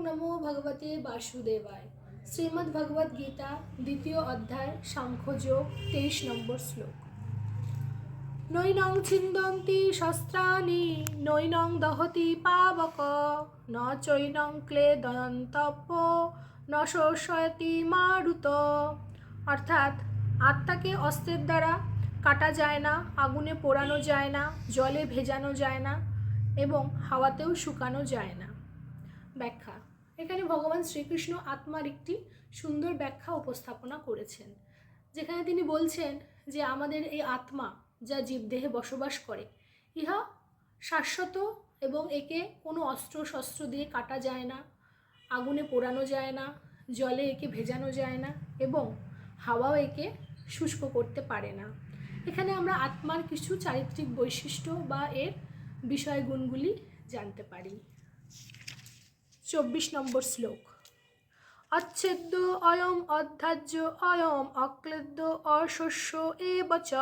নমো ভগবতে বাসুদেবায়। শ্রীমদ্ ভগবদ গীতা দ্বিতীয় অধ্যায় সাংখ্যযোগ 23 নম্বর শ্লোক। নৈনং ছিন্দন্তি শস্ত্রাণি নৈনং দহতি পাবক ন চৈনং ক্লেদয়ন্তব্য ন শোষয়তি মারুত। অর্থাৎ আত্মাকে অস্ত্রের দ্বারা কাটা যায় না, আগুনে পোড়ানো যায় না, জলে ভেজানো যায় না এবং হাওয়াতেও শুকানো যায় না। ব্যাখ্যা। এখানে ভগবান শ্রীকৃষ্ণ আত্মার একটি সুন্দর ব্যাখ্যা উপস্থাপনা করেছেন, যেখানে তিনি বলছেন যে আমাদের এই আত্মা যা জীবদেহে বসবাস করে ইহা শাশ্বত এবং একে কোনো অস্ত্র শস্ত্র দিয়ে কাটা যায় না, আগুনে পোড়ানো যায় না, জলে একে ভেজানো যায় না এবং হাওয়াও একে শুষ্ক করতে পারে না। এখানে আমরা আত্মার কিছু চারিত্রিক বৈশিষ্ট্য বা এর বিষয়গুণগুলি জানতে পারি। 24 নম্বর শ্লোক। অচ্ছেদ্য অয়ম অধ্যাজ্য অয়ম অক্লেদ্য অশস্য এব চ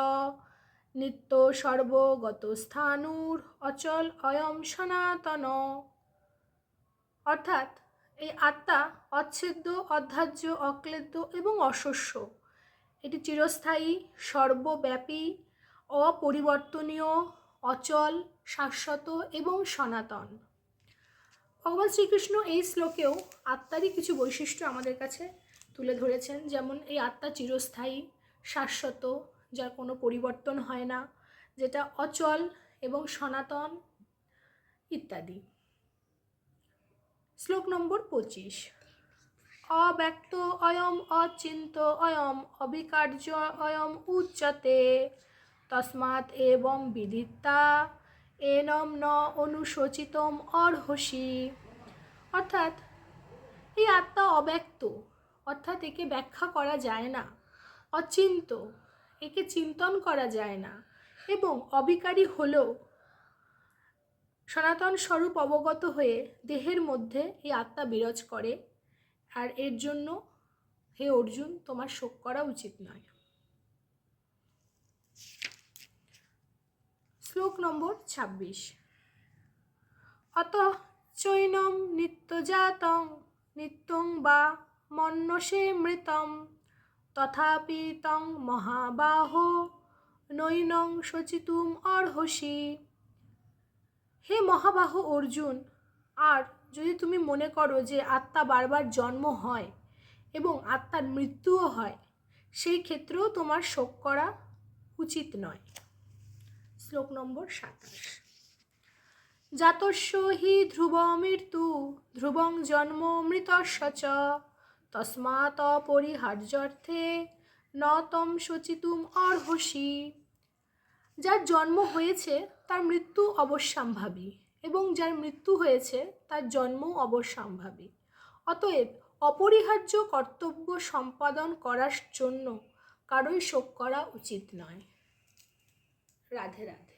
নিত্য সর্বগত স্থানুর অচল অয়ম সনাতন। অর্থাৎ এই আত্মা অচ্ছেদ্য, অধ্যাজ্য, অক্লেদ্য এবং অশস্য। এটি চিরস্থায়ী, সর্বব্যাপী, অপরিবর্তনীয়, অচল, শাশ্বত এবং সনাতন। ভগবান শ্রীকৃষ্ণ এই শ্লোকেও আত্মারই কিছু বৈশিষ্ট্য আমাদের কাছে তুলে ধরেছেন, যেমন এই আত্মা চিরস্থায়ী, শাশ্বত, যার কোনো পরিবর্তন হয় না, যেটা অচল এবং সনাতন ইত্যাদি। শ্লোক নম্বর 25। অব্যক্ত অয়ম অচিন্ত অয়ম অবিকার্য অয়ম উচ্যতে তস্মাৎ এবং বিদিত্তা এনম ন অনুশোচিতম অর্হসি। অর্থাৎ এই আত্মা অব্যক্ত, অর্থাৎ একে ব্যাখ্যা করা যায় না, অচিন্ত, একে চিন্তন করা যায় না এবং অবিকারী হলেও সনাতন স্বরূপ অবগত হয়ে দেহের মধ্যে এই আত্মা বিরাজ করে। আর এর জন্য হে অর্জুন, তোমার শোক করা উচিত নয়। শ্লোক নম্বর 26। অত চৈনম নিত্যজাতং নিত্যং বা মন্যসে মৃতম তথাপি তং মহাবাহো নৈনং শচিতুম অর্হসি। হে মহাবাহ অর্জুন, আর যদি তুমি মনে করো যে আত্মা বারবার জন্ম হয় এবং আত্মার মৃত্যুও হয়, সেই ক্ষেত্রেও তোমার শোক করা উচিত নয়। শ্লোক নম্বর 27। জাতস্য হি ধ্রুব মৃত্যু ধ্রুবং জন্ম মৃতস্য চ তস্মাৎ অপরিহার্যর্থে ন তম শচিতুম অর্হসি। যার জন্ম হয়েছে তার মৃত্যু অবশ্যম্ভাবী এবং যার মৃত্যু হয়েছে তার জন্মও অবশ্যম্ভাবী। অতএব অপরিহার্য কর্তব্য সম্পাদন করার জন্য কারোই শোক করা উচিত নয়। রাধে রাধে।